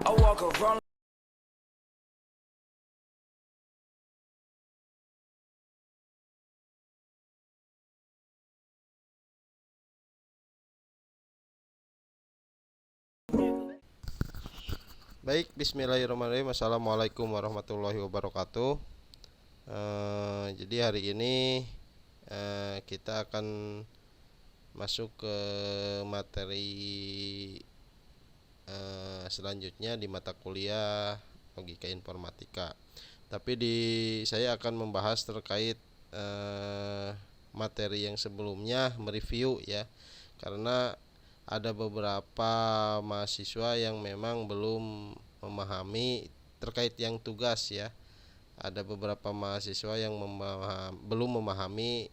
I walk around. Baik, bismillahirrahmanirrahim. Assalamualaikum warahmatullahi wabarakatuh. Jadi hari ini kita akan masuk ke materi selanjutnya di mata kuliah logika informatika. Tapi saya akan membahas terkait materi yang sebelumnya, mereview ya, karena ada beberapa mahasiswa yang memang belum memahami terkait yang tugas ya. Ada beberapa mahasiswa yang belum memahami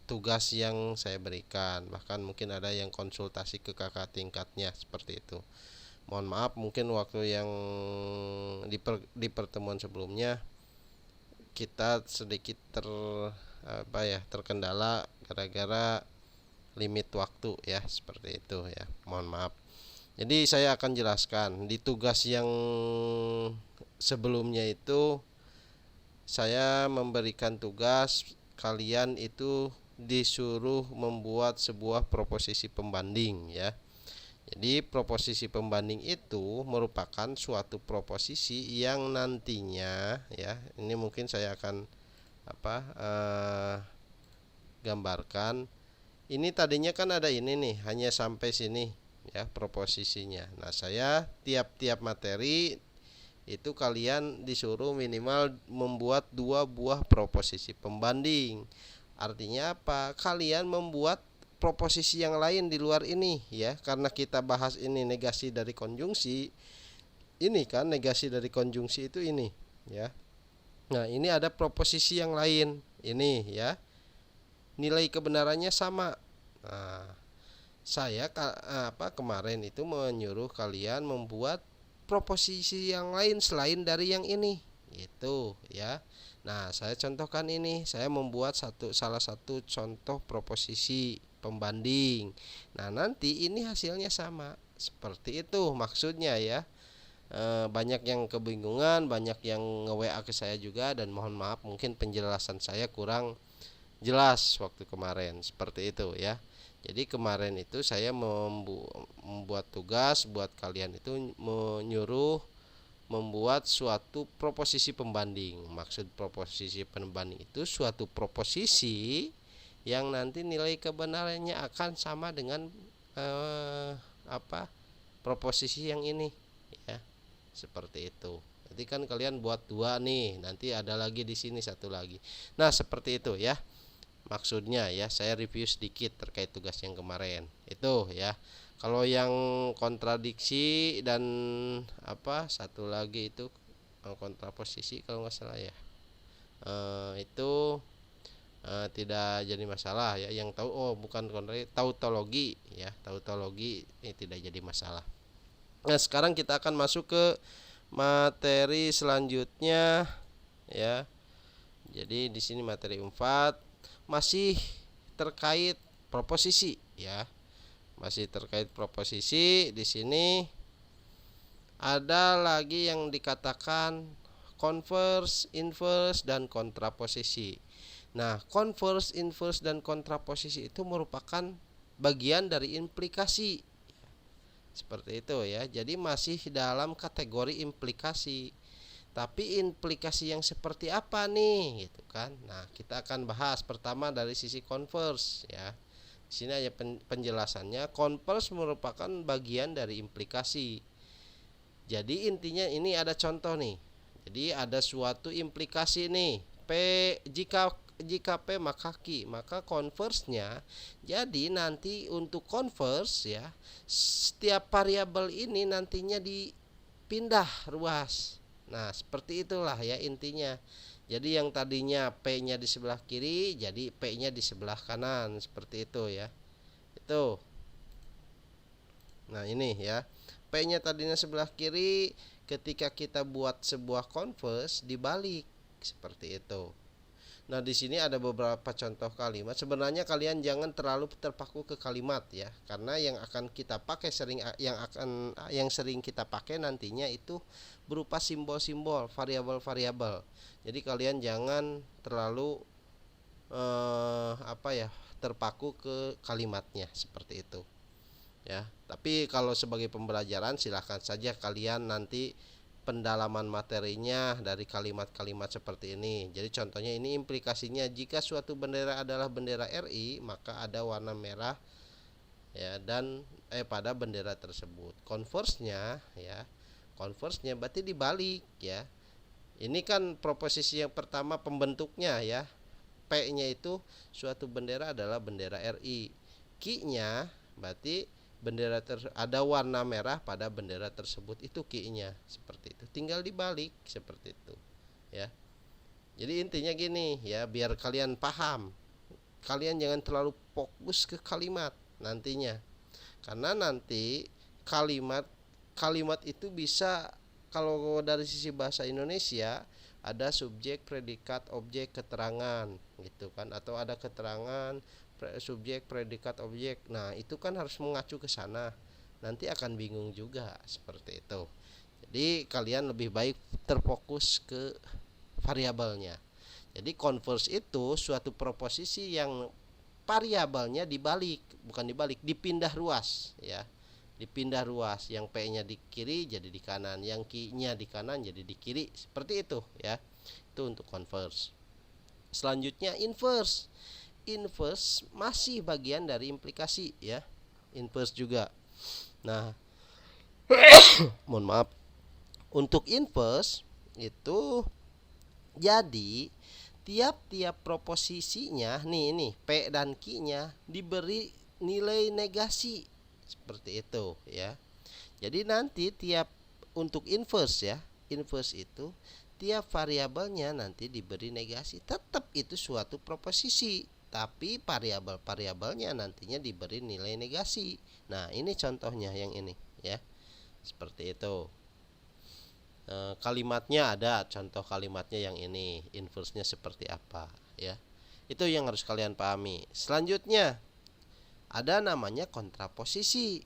tugas yang saya berikan. Bahkan mungkin ada yang konsultasi ke kakak tingkatnya seperti itu. Mohon maaf mungkin waktu yang di pertemuan sebelumnya kita sedikit terkendala gara-gara limit waktu ya, seperti itu ya. Mohon maaf. Jadi saya akan jelaskan di tugas yang sebelumnya itu saya memberikan tugas kalian itu disuruh membuat sebuah proposisi pembanding ya. Jadi proposisi pembanding itu merupakan suatu proposisi yang nantinya ya, ini mungkin saya akan gambarkan. Ini tadinya kan ada ini nih, hanya sampai sini ya proposisinya. Nah, saya tiap-tiap materi itu kalian disuruh minimal membuat 2 buah proposisi pembanding. Artinya apa? Kalian membuat proposisi yang lain di luar ini ya, karena kita bahas ini negasi dari konjungsi. Ini kan negasi dari konjungsi itu ini ya. Nah, ini ada proposisi yang lain ini ya. Nilai kebenarannya sama. Nah, saya kemarin itu menyuruh kalian membuat proposisi yang lain selain dari yang ini itu ya. Nah, saya contohkan ini, saya membuat salah satu contoh proposisi pembanding. Nah, nanti ini hasilnya sama seperti itu maksudnya ya. Banyak yang kebingungan, banyak yang nge-WA ke saya juga, dan mohon maaf mungkin penjelasan saya kurang jelas waktu kemarin seperti itu ya. Jadi kemarin itu saya membuat tugas buat kalian itu menyuruh membuat suatu proposisi pembanding. Maksud proposisi pembanding itu suatu proposisi yang nanti nilai kebenarannya akan sama dengan eh, proposisi yang ini ya. Seperti itu. Jadi kan kalian buat 2 nih, nanti ada lagi di sini satu lagi. Nah, seperti itu ya. Maksudnya ya, saya review sedikit terkait tugas yang kemarin itu ya. Kalau yang kontradiksi dan satu lagi itu kontraposisi kalau nggak salah ya, itu tidak jadi masalah ya. Yang tahu, oh bukan kontradiksi, tautologi ya, tautologi ini tidak jadi masalah. Nah, sekarang kita akan masuk ke materi selanjutnya ya. Jadi di sini materi 4 masih terkait proposisi ya. Masih terkait proposisi. Di sini ada lagi yang dikatakan converse, inverse, dan kontraposisi. Nah, converse, inverse, dan kontraposisi itu merupakan bagian dari implikasi. Seperti itu ya. Jadi masih dalam kategori implikasi. Tapi implikasi yang seperti apa nih gitu kan. Nah, kita akan bahas pertama dari sisi converse ya. Di sini aja penjelasannya. Converse merupakan bagian dari implikasi. Jadi intinya ini ada contoh nih. Jadi ada suatu implikasi nih. P jika P maka Q, maka converse-nya, jadi nanti untuk converse ya, setiap variabel ini nantinya dipindah ruas. Nah, seperti itulah ya intinya. Jadi yang tadinya P-nya di sebelah kiri, jadi P-nya di sebelah kanan, seperti itu ya. Itu. Nah, ini ya. P-nya tadinya sebelah kiri, ketika kita buat sebuah converse dibalik seperti itu. Nah, di sini ada beberapa contoh kalimat. Sebenarnya kalian jangan terlalu terpaku ke kalimat ya, karena yang akan kita pakai yang sering kita pakai nantinya itu berupa simbol-simbol, variabel-variabel. Jadi kalian jangan terlalu terpaku ke kalimatnya seperti itu. Ya, tapi kalau sebagai pembelajaran silahkan saja kalian nanti pendalaman materinya dari kalimat-kalimat seperti ini. Jadi contohnya ini implikasinya, jika suatu bendera adalah bendera RI, maka ada warna merah ya dan pada bendera tersebut. Converse-nya berarti dibalik ya. Ini kan proposisi yang pertama pembentuknya ya. P-nya itu suatu bendera adalah bendera RI. Q-nya berarti ada warna merah pada bendera tersebut, itu Q-nya seperti itu. Tinggal dibalik seperti itu ya. Jadi intinya gini ya, biar kalian paham. Kalian jangan terlalu fokus ke kalimat nantinya. Karena nanti kalimat itu bisa, kalau dari sisi bahasa Indonesia ada subjek, predikat, objek, keterangan gitu kan, atau ada keterangan, subjek, predikat, objek. Nah, itu kan harus mengacu ke sana. Nanti akan bingung juga seperti itu. Jadi kalian lebih baik terfokus ke variabelnya. Jadi converse itu suatu proposisi yang variabelnya dipindah ruas ya. Dipindah ruas, yang P-nya di kiri jadi di kanan, yang Q-nya di kanan jadi di kiri, seperti itu ya. Itu untuk converse. Selanjutnya inverse. Inverse masih bagian dari implikasi ya. Inverse juga. Nah, mohon maaf. Untuk inverse itu jadi tiap-tiap proposisinya ini P dan Q-nya diberi nilai negasi seperti itu ya. Jadi nanti untuk inverse ya, inverse itu tiap variabelnya nanti diberi negasi. Tetap itu suatu proposisi, tapi variabel-variabelnya nantinya diberi nilai negasi. Nah, ini contohnya yang ini ya. Seperti itu. Kalimatnya ada, contoh kalimatnya yang ini, inverse-nya seperti apa ya. Itu yang harus kalian pahami. Selanjutnya ada namanya kontraposisi.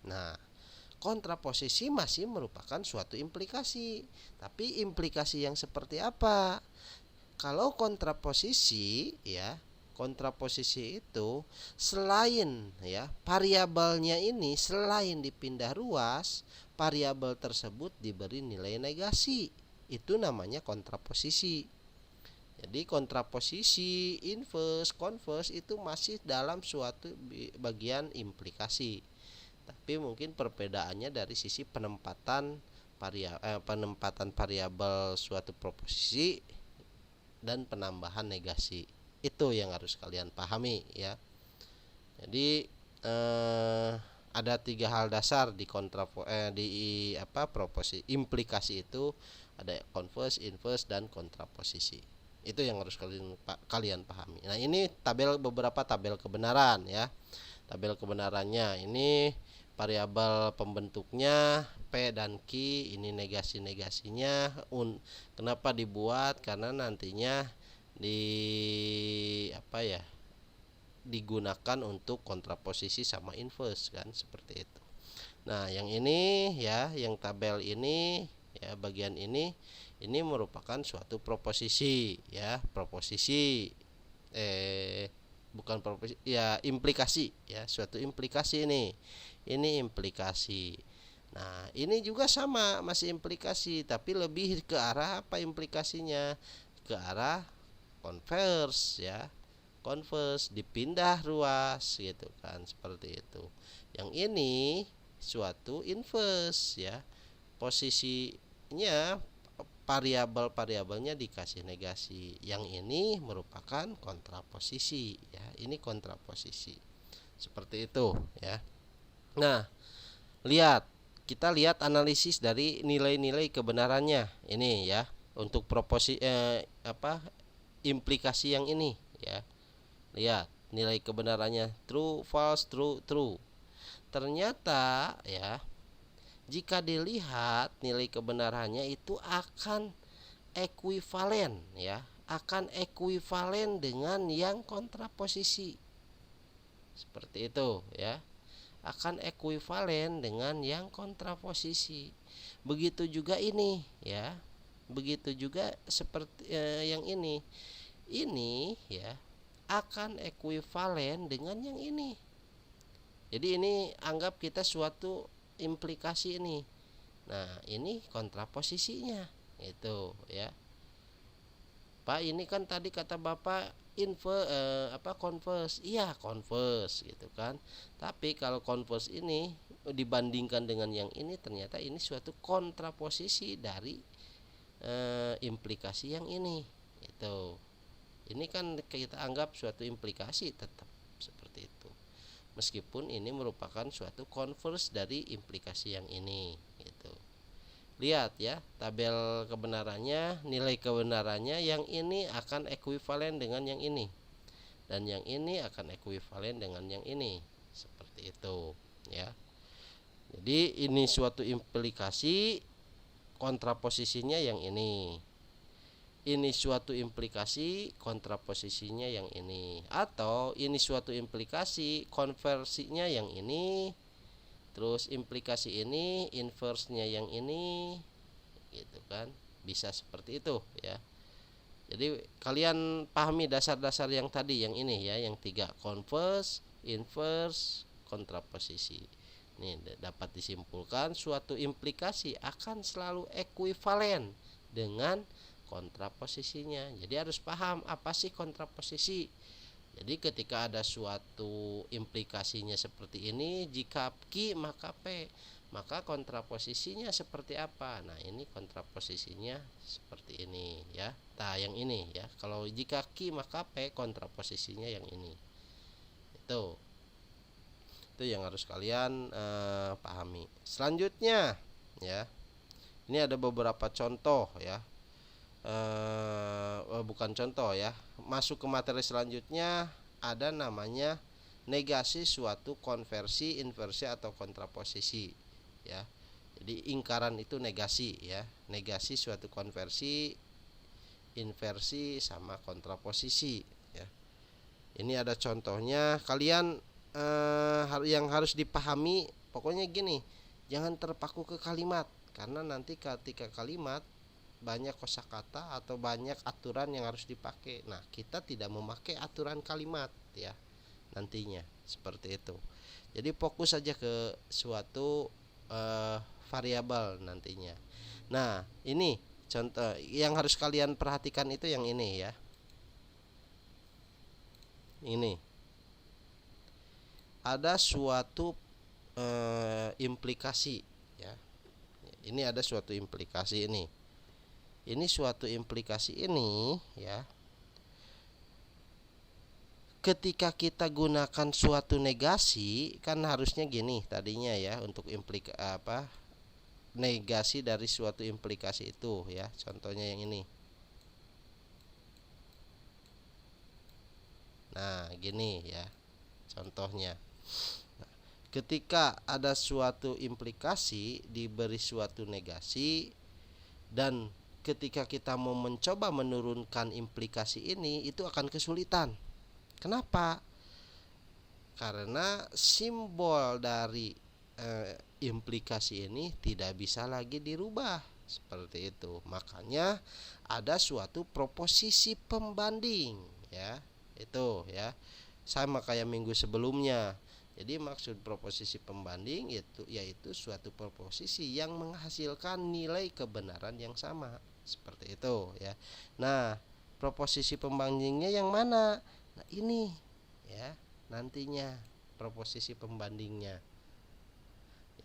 Nah, kontraposisi masih merupakan suatu implikasi. Tapi implikasi yang seperti apa? Kalau kontraposisi ya, kontraposisi itu selain ya variabelnya ini selain dipindah ruas, variabel tersebut diberi nilai negasi. Itu namanya kontraposisi. Jadi kontraposisi, inverse, converse itu masih dalam suatu bagian implikasi. Tapi mungkin perbedaannya dari sisi penempatan variabel suatu proposisi dan penambahan negasi. Itu yang harus kalian pahami ya. Jadi ada 3 hal dasar di proposisi implikasi itu, ada converse, inverse, dan kontraposisi. Itu yang harus kalian pahami. Nah, ini beberapa tabel kebenaran ya. Tabel kebenarannya ini variabel pembentuknya P dan Q, ini negasi-negasinya. Kenapa dibuat? Karena nantinya digunakan untuk kontraposisi sama inverse kan, seperti itu. Nah, yang ini ya, yang tabel ini ya, bagian ini merupakan suatu proposisi ya, bukan proposisi ya, implikasi ya, suatu implikasi ini implikasi. Nah, ini juga sama, masih implikasi, tapi lebih ke arah apa implikasinya? Ke arah converse ya, converse, dipindah ruas gitu kan, seperti itu. Yang ini suatu inverse ya, posisinya variabelnya dikasih negasi. Yang ini merupakan kontraposisi ya, ini kontraposisi seperti itu ya. Nah, kita lihat analisis dari nilai-nilai kebenarannya ini ya, untuk implikasi yang ini ya. Lihat nilai kebenarannya, true, false, true, true. Ternyata ya, jika dilihat nilai kebenarannya itu akan ekuivalen ya, akan ekuivalen dengan yang kontraposisi. Seperti itu ya. Akan ekuivalen dengan yang kontraposisi. Begitu juga ini ya. Begitu juga seperti yang ini. Ini ya akan ekuivalen dengan yang ini. Jadi ini anggap kita suatu implikasi ini. Nah, ini kontraposisinya. Itu ya. Pak, ini kan tadi kata Bapak converse. Iya, converse gitu kan. Tapi kalau converse ini dibandingkan dengan yang ini, ternyata ini suatu kontraposisi dari implikasi yang ini. Itu. Ini kan kita anggap suatu implikasi tetap seperti itu. Meskipun ini merupakan suatu converse dari implikasi yang ini gitu. Lihat ya, tabel kebenarannya, nilai kebenarannya yang ini akan ekuivalen dengan yang ini. Dan yang ini akan ekuivalen dengan yang ini. Seperti itu ya. Jadi ini suatu implikasi, kontraposisinya yang ini. Ini suatu implikasi, kontraposisinya yang ini. Atau ini suatu implikasi, konversinya yang ini. Terus implikasi ini, inverse-nya yang ini, gitu kan. Bisa seperti itu ya. Jadi kalian pahami dasar-dasar yang tadi, yang ini ya, yang 3, converse, inverse, kontraposisi. Ini dapat disimpulkan suatu implikasi akan selalu ekuivalen dengan kontraposisinya. Jadi harus paham apa sih kontraposisi. Jadi ketika ada suatu implikasinya seperti ini, jika Q maka P, maka kontraposisinya seperti apa? Nah, ini kontraposisinya seperti ini ya. Nah, yang ini ya. Kalau jika Q maka P, kontraposisinya yang ini. Itu yang harus kalian pahami. Selanjutnya ya. Ini ada beberapa contoh ya. Bukan contoh ya. Masuk ke materi selanjutnya, ada namanya negasi suatu konversi, inversi atau kontraposisi ya. Jadi ingkaran itu negasi ya. Negasi suatu konversi, inversi sama kontraposisi ya. Ini ada contohnya. Kalian yang harus dipahami pokoknya gini, jangan terpaku ke kalimat, karena nanti ketika kalimat banyak kosakata atau banyak aturan yang harus dipakai. Nah, kita tidak memakai aturan kalimat ya nantinya seperti itu. Jadi fokus saja ke suatu variabel nantinya. Nah, ini contoh yang harus kalian perhatikan itu yang ini ya. Ini ada suatu implikasi ya. Ini ada suatu implikasi ini. Ini suatu implikasi ini ya. Ketika kita gunakan suatu negasi, kan harusnya gini tadinya ya, untuk negasi dari suatu implikasi itu ya. Contohnya yang ini. Nah, gini ya. Contohnya. Ketika ada suatu implikasi diberi suatu negasi, dan ketika kita mau mencoba menurunkan implikasi ini, itu akan kesulitan. Kenapa? Karena simbol dari implikasi ini tidak bisa lagi dirubah seperti itu. Makanya ada suatu proposisi pembanding ya. Itu ya. Sama kayak minggu sebelumnya. Jadi maksud proposisi pembanding itu yaitu suatu proposisi yang menghasilkan nilai kebenaran yang sama. Seperti itu ya. Nah, proposisi pembandingnya yang mana? Nah, ini ya, nantinya proposisi pembandingnya.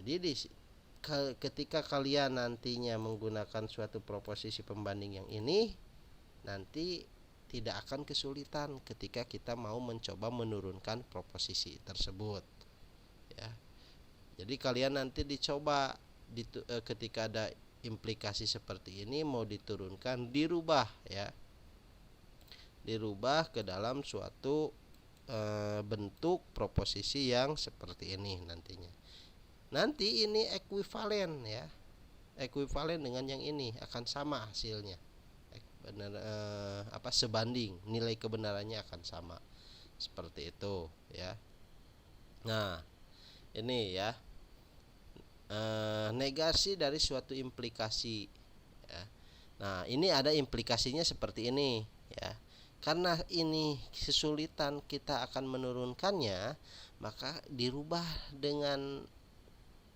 Jadi ketika kalian nantinya menggunakan suatu proposisi pembanding yang ini, nanti tidak akan kesulitan ketika kita mau mencoba menurunkan proposisi tersebut ya. Jadi kalian nanti dicoba ketika ada implikasi seperti ini mau diturunkan, dirubah ya, dirubah ke dalam suatu bentuk proposisi yang seperti ini nantinya. Nanti ini ekuivalen ya, ekuivalen dengan yang ini akan sama hasilnya. benar sebanding, nilai kebenarannya akan sama. Seperti itu ya. Nah, ini ya. Negasi dari suatu implikasi ya. Nah, ini ada implikasinya seperti ini ya. Karena ini kesulitan kita akan menurunkannya, maka dirubah dengan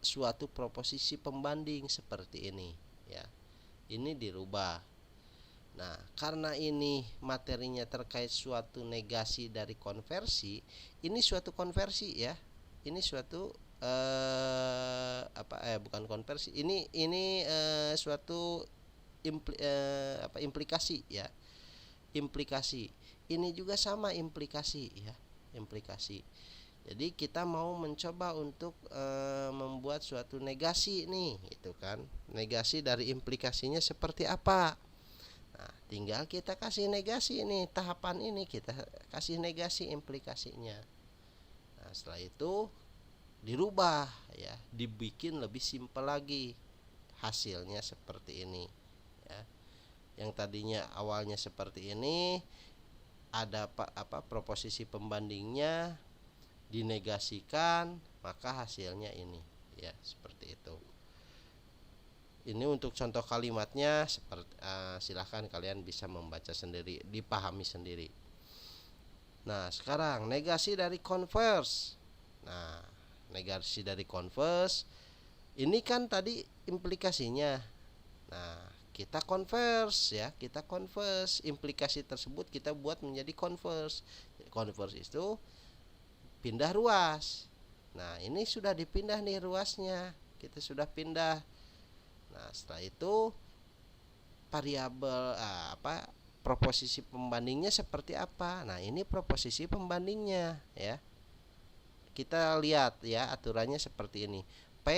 suatu proposisi pembanding seperti ini ya. Ini dirubah. Nah, karena ini materinya terkait suatu negasi dari konversi, ini suatu konversi ya. Ini suatu bukan konversi. Ini suatu implikasi ya. Implikasi. Ini juga sama implikasi ya. Implikasi. Jadi kita mau mencoba untuk membuat suatu negasi nih, itu kan. Negasi dari implikasinya seperti apa? Nah, tinggal kita kasih negasi ini, tahapan ini kita kasih negasi implikasinya. Nah, setelah itu dirubah ya, dibikin lebih simpel lagi. Hasilnya seperti ini ya. Yang tadinya awalnya seperti ini, ada proposisi pembandingnya, dinegasikan, maka hasilnya ini ya, seperti itu. Ini untuk contoh kalimatnya seperti silahkan kalian bisa membaca sendiri, dipahami sendiri. Nah, sekarang negasi dari converse. Nah, negasi dari converse ini kan tadi implikasinya. Nah, kita converse ya, kita converse implikasi tersebut kita buat menjadi converse. Converse itu pindah ruas. Nah, ini sudah dipindah nih ruasnya, kita sudah pindah. Nah, setelah itu variabel proposisi pembandingnya seperti apa? Nah, ini proposisi pembandingnya ya. Kita lihat ya, aturannya seperti ini. P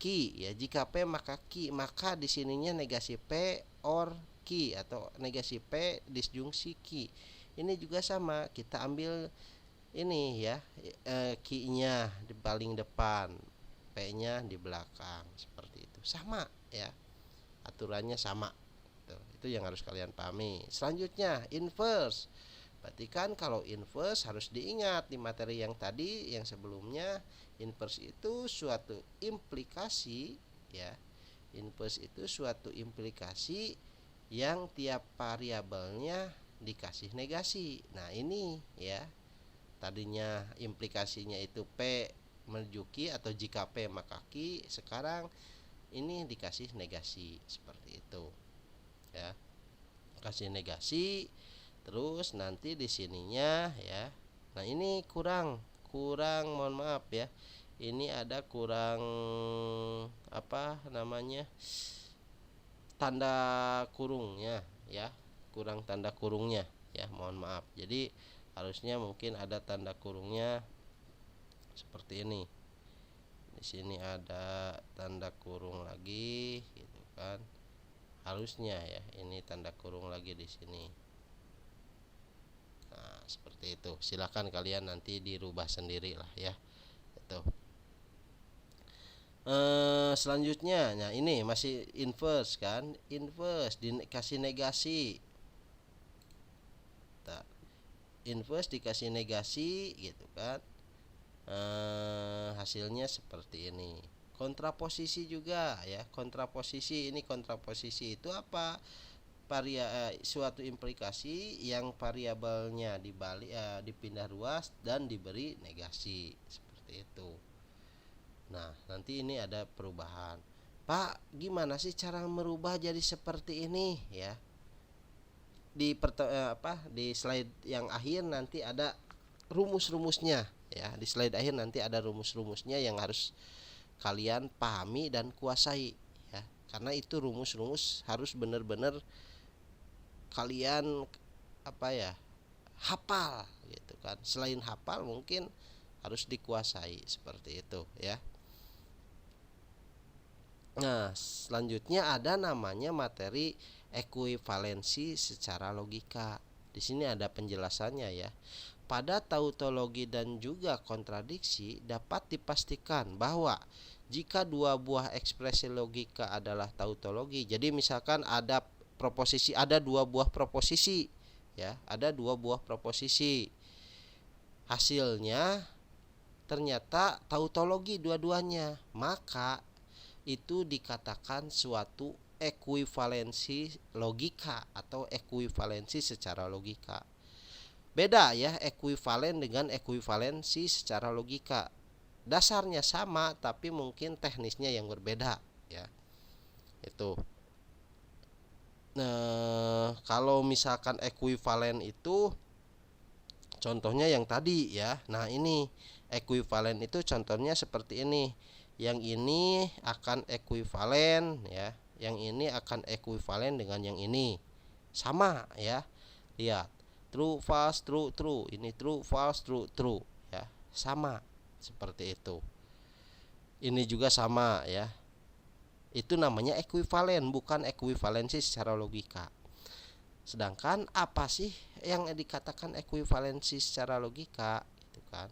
Q ya, jika P maka Q, maka di sininya negasi P or Q atau negasi P disjungsi Q. Ini juga sama, kita ambil ini ya, Q-nya di paling depan, P-nya di belakang, seperti itu. Sama ya. Aturannya sama. Itu yang harus kalian pahami. Selanjutnya inverse. Berarti kan kalau inverse harus diingat di materi yang tadi, yang sebelumnya, inverse itu suatu implikasi ya. Inverse itu suatu implikasi yang tiap variabelnya dikasih negasi. Nah, ini ya. Tadinya implikasinya itu P menuju Q atau jika P maka Q, sekarang ini dikasih negasi seperti itu ya. Kasih negasi. Terus nanti di sininya ya. Nah, ini kurang mohon maaf ya. Ini ada kurang tanda kurungnya ya. Kurang tanda kurungnya ya, mohon maaf. Jadi harusnya mungkin ada tanda kurungnya seperti ini. Di sini ada tanda kurung lagi gitu kan. Harusnya ya, ini tanda kurung lagi di sini. Nah, seperti itu. Silakan kalian nanti dirubah sendiri lah ya. Itu. Selanjutnya, nah ini masih inverse kan? Inverse dikasih negasi. Nah, inverse dikasih negasi gitu kan. Hasilnya seperti ini. Kontraposisi juga ya. Kontraposisi, ini kontraposisi itu apa? Suatu implikasi yang variabelnya dibalik dipindah ruas dan diberi negasi seperti itu. Nah, nanti ini ada perubahan. Pak, gimana sih cara merubah jadi seperti ini ya? Di slide yang akhir nanti ada rumus-rumusnya ya. Di slide akhir nanti ada rumus-rumusnya yang harus kalian pahami dan kuasai ya. Karena itu rumus-rumus harus benar-benar kalian hafal gitu kan. Selain hafal mungkin harus dikuasai seperti itu ya. Nah, selanjutnya ada namanya materi ekuivalensi secara logika. Di sini ada penjelasannya ya. Pada tautologi dan juga kontradiksi dapat dipastikan bahwa jika dua buah ekspresi logika adalah tautologi, jadi misalkan ada proposisi, ada 2 buah proposisi ya, ada 2 buah proposisi. Hasilnya ternyata tautologi dua-duanya, maka itu dikatakan suatu ekuivalensi logika atau ekuivalensi secara logika. Beda ya ekuivalen dengan ekuivalensi secara logika. Dasarnya sama tapi mungkin teknisnya yang berbeda ya. Itu. Nah, kalau misalkan ekuivalen itu contohnya yang tadi ya. Nah, ini ekuivalen itu contohnya seperti ini. Yang ini akan ekuivalen ya. Yang ini akan ekuivalen dengan yang ini. Sama ya. Lihat. True, false, true, true. Ini true, false, true, true ya. Sama seperti itu. Ini juga sama ya. Itu namanya ekuivalen, bukan ekuivalensi secara logika. Sedangkan apa sih yang dikatakan ekuivalensi secara logika? Itu kan.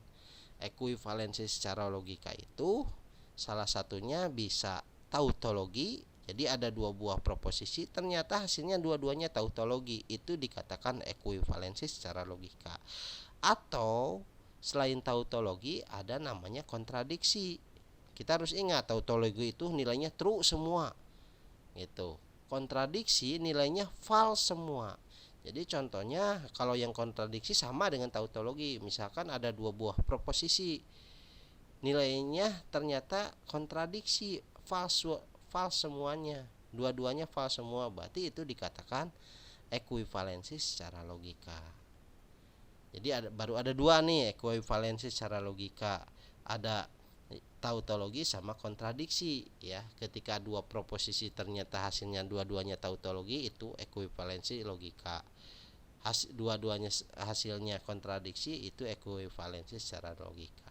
Ekuivalensi secara logika itu salah satunya bisa tautologi. Jadi ada 2 buah proposisi, ternyata hasilnya dua-duanya tautologi. Itu dikatakan ekuivalensi secara logika. Atau selain tautologi ada namanya kontradiksi. Kita harus ingat tautologi itu nilainya true semua. Gitu. Kontradiksi nilainya false semua. Jadi contohnya kalau yang kontradiksi sama dengan tautologi. Misalkan ada 2 buah proposisi, nilainya ternyata kontradiksi, false semuanya, dua-duanya false semua, berarti itu dikatakan ekuivalensi secara logika. Jadi baru ada 2 nih ekuivalensi secara logika, ada tautologi sama kontradiksi ya. Ketika 2 proposisi ternyata hasilnya dua-duanya tautologi, itu ekuivalensi logika. Dua-duanya hasilnya kontradiksi, itu ekuivalensi secara logika.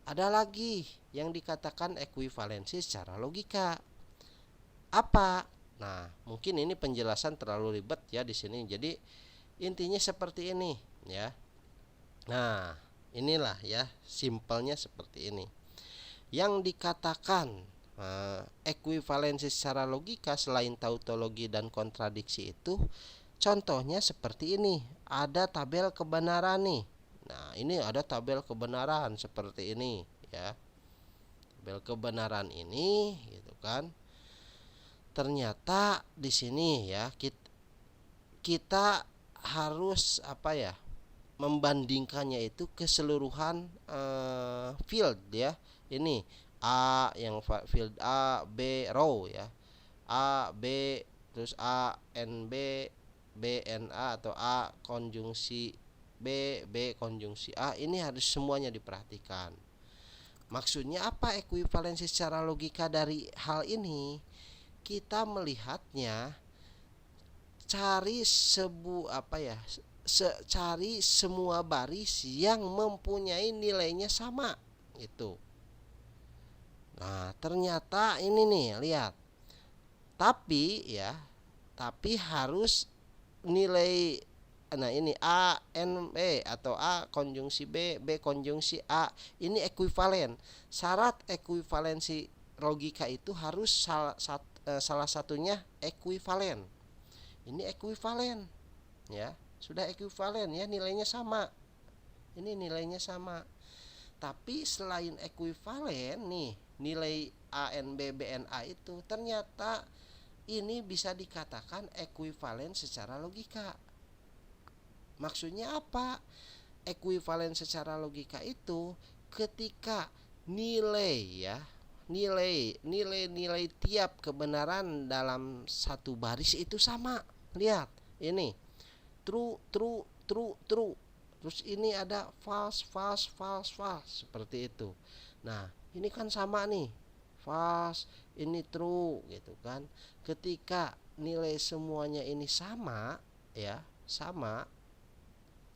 Ada lagi yang dikatakan ekuivalensi secara logika. Apa? Nah, mungkin ini penjelasan terlalu ribet ya di sini. Jadi intinya seperti ini ya. Nah, inilah ya, simpelnya seperti ini. Yang dikatakan ekuivalensi secara logika selain tautologi dan kontradiksi itu contohnya seperti ini. Ada tabel kebenaran nih. Nah, ini ada tabel kebenaran seperti ini ya. Tabel kebenaran ini gitu kan. Ternyata di sini ya kita harus apa ya? Membandingkannya itu keseluruhan field ya. Ini A yang field A, B row ya. A, B, terus A, N, B, B, N, A atau A konjungsi B, B konjungsi A. Ini harus semuanya diperhatikan. Maksudnya apa ekuivalensi secara logika dari hal ini? Kita melihatnya cari cari semua baris yang mempunyai nilainya sama itu. Nah, ternyata ini nih, lihat. Tapi harus nilai, nah ini A N B atau A konjungsi B, B konjungsi A, ini ekuivalen. Syarat ekuivalensi logika itu harus salah satunya ekuivalen. Ini ekuivalen ya, sudah ekuivalen ya, nilainya sama. Ini nilainya sama. Tapi selain ekuivalen nih, nilai ANB BNA itu ternyata ini bisa dikatakan ekuivalen secara logika. Maksudnya apa? Ekuivalen secara logika itu ketika nilai tiap kebenaran dalam satu baris itu sama. Lihat, ini true, true, true, true. Terus ini ada false, false, false, false, seperti itu. Nah, ini kan sama nih. False, ini true gitu kan. Ketika nilai semuanya ini sama ya, sama.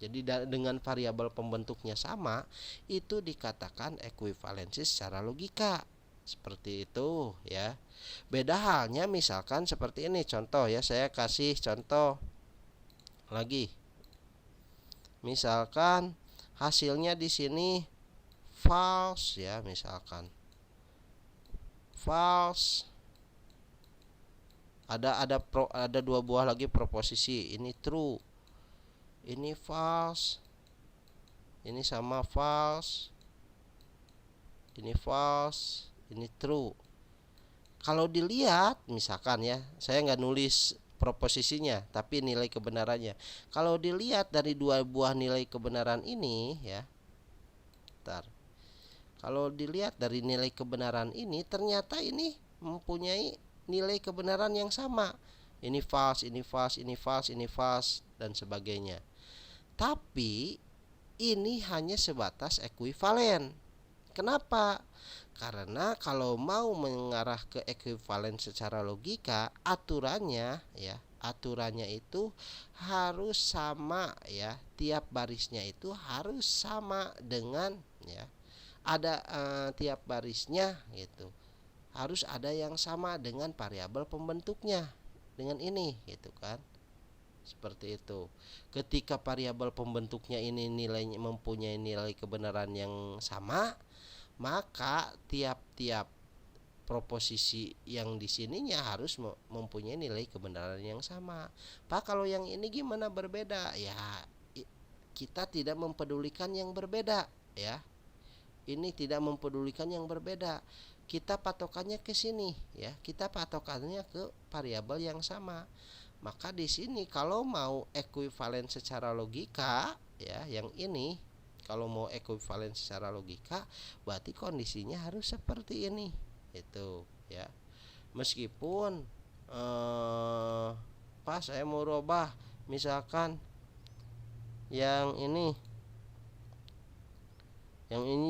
Jadi dengan variabel pembentuknya sama, itu dikatakan ekuivalensi secara logika. Seperti itu ya. Beda halnya misalkan seperti ini contoh ya, saya kasih contoh lagi. Misalkan hasilnya di sini false ya, misalkan false Ada dua buah lagi proposisi. Ini true, ini false, ini sama false, ini false, ini true. Kalau dilihat misalkan ya, saya nggak nulis proposisinya tapi nilai kebenarannya. Kalau dilihat dari dua buah nilai kebenaran ini ya, bentar. Kalau dilihat dari nilai kebenaran ini, ternyata ini mempunyai nilai kebenaran yang sama. Ini false, ini false, ini false, ini false, dan sebagainya. Tapi ini hanya sebatas ekuivalen. Kenapa? Karena kalau mau mengarah ke ekuivalen secara logika, aturannya itu harus sama ya. Tiap barisnya itu harus sama dengan ya. Ada tiap barisnya gitu. Harus ada yang sama dengan variabel pembentuknya. Dengan ini gitu kan. Seperti itu. Ketika variabel pembentuknya ini nilainya mempunyai nilai kebenaran yang sama, maka tiap-tiap proposisi yang di sininya harus mempunyai nilai kebenaran yang sama. Pak, kalau yang ini gimana berbeda? Ya, kita tidak mempedulikan yang berbeda ya. Ini tidak mempedulikan yang berbeda. Kita patokannya ke sini ya. Kita patokannya ke variabel yang sama. Maka di sini kalau mau ekuivalen secara logika ya, yang ini kalau mau ekuivalen secara logika berarti kondisinya harus seperti ini itu ya. Meskipun pas saya mau rubah misalkan yang ini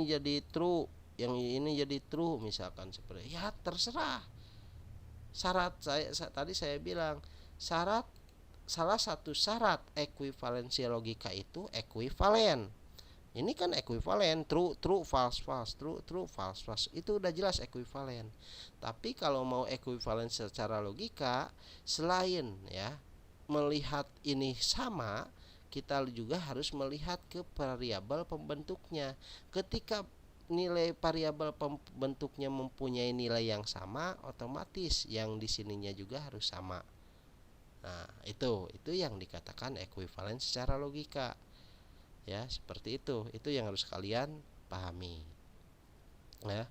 jadi true, yang ini jadi true misalkan, seperti ya terserah. Syarat tadi saya bilang salah satu syarat ekuivalensi logika itu ekuivalen. Ini kan ekuivalen, true false true false itu udah jelas ekuivalen. Tapi kalau mau ekuivalen secara logika, selain ya melihat ini sama, kita juga harus melihat ke variabel pembentuknya. Ketika nilai variabel pembentuknya mempunyai nilai yang sama, otomatis yang di sininya juga harus sama. Nah, itu yang dikatakan ekuivalen secara logika. Ya, seperti itu. Itu yang harus kalian pahami. Ya.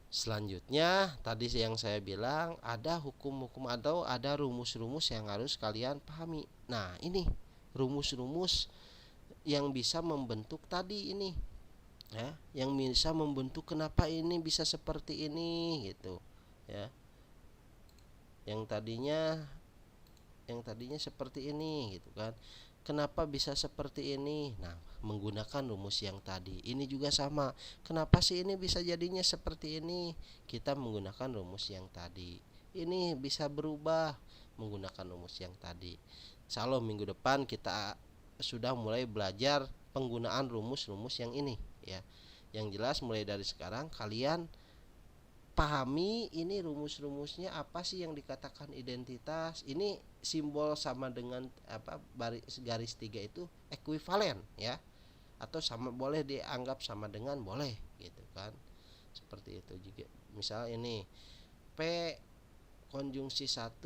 Selanjutnya, tadi yang saya bilang ada hukum-hukum atau ada rumus-rumus yang harus kalian pahami. Nah, ini rumus-rumus yang bisa membentuk tadi ini. Ya, yang bisa membentuk kenapa ini bisa seperti ini gitu. Ya. Yang tadinya seperti ini gitu kan. Kenapa bisa seperti ini? Nah, menggunakan rumus yang tadi. Ini juga sama. Kenapa sih ini bisa jadinya seperti ini? Kita menggunakan rumus yang tadi. Ini bisa berubah menggunakan rumus yang tadi. Insyaallah minggu depan kita sudah mulai belajar penggunaan rumus-rumus yang ini ya. Yang jelas mulai dari sekarang kalian pahami ini rumus-rumusnya apa sih yang dikatakan identitas. Ini simbol sama dengan apa garis 3 itu ekuivalen ya, atau sama boleh dianggap sama dengan boleh gitu kan. Seperti itu juga. Misal ini P konjungsi 1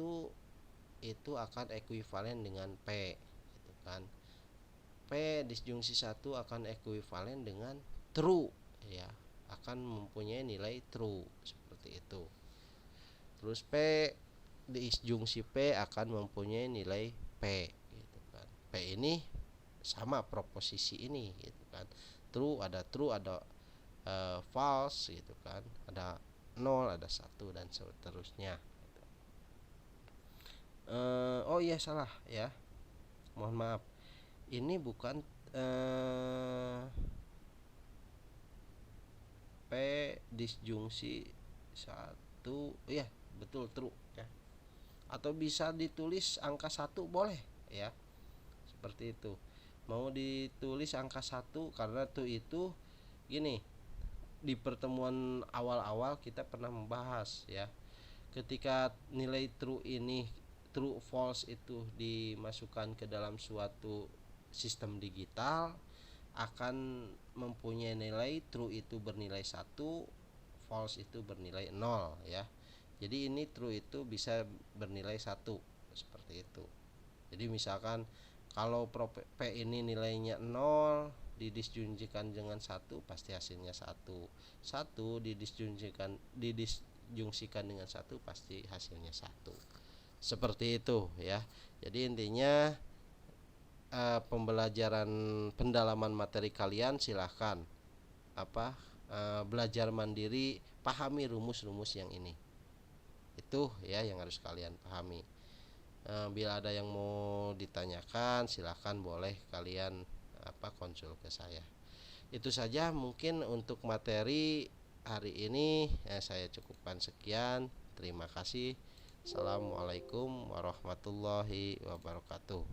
itu akan ekuivalen dengan P gitu kan. P disjungsi 1 akan ekuivalen dengan true ya, akan mempunyai nilai true seperti itu. Terus P disjungsi P akan mempunyai nilai P gitu kan. P ini sama proposisi ini gitu kan. True ada false gitu kan. Ada 0, ada 1 dan seterusnya gitu. Oh iya salah ya. Mohon maaf. Ini bukan P disjungsi 1 ya, betul true ya. Atau bisa ditulis angka 1 boleh ya. Seperti itu. Mau ditulis angka 1 karena itu gini. Di pertemuan awal-awal kita pernah membahas ya. Ketika nilai true false itu dimasukkan ke dalam suatu sistem digital, akan mempunyai nilai true itu bernilai 1, false itu bernilai 0 ya. Jadi ini true itu bisa bernilai 1 seperti itu. Jadi misalkan kalau P ini nilainya 0 didisjungsikan dengan 1 pasti hasilnya 1. 1 didisjungsikan dengan 1 pasti hasilnya 1. Seperti itu ya. Jadi intinya pembelajaran pendalaman materi kalian silahkan belajar mandiri, pahami rumus-rumus yang ini. Itu ya yang harus kalian pahami. Bila ada yang mau ditanyakan silahkan boleh kalian konsul ke saya. Itu saja mungkin untuk materi hari ini saya cukupkan sekian. Terima kasih. Assalamualaikum warahmatullahi wabarakatuh.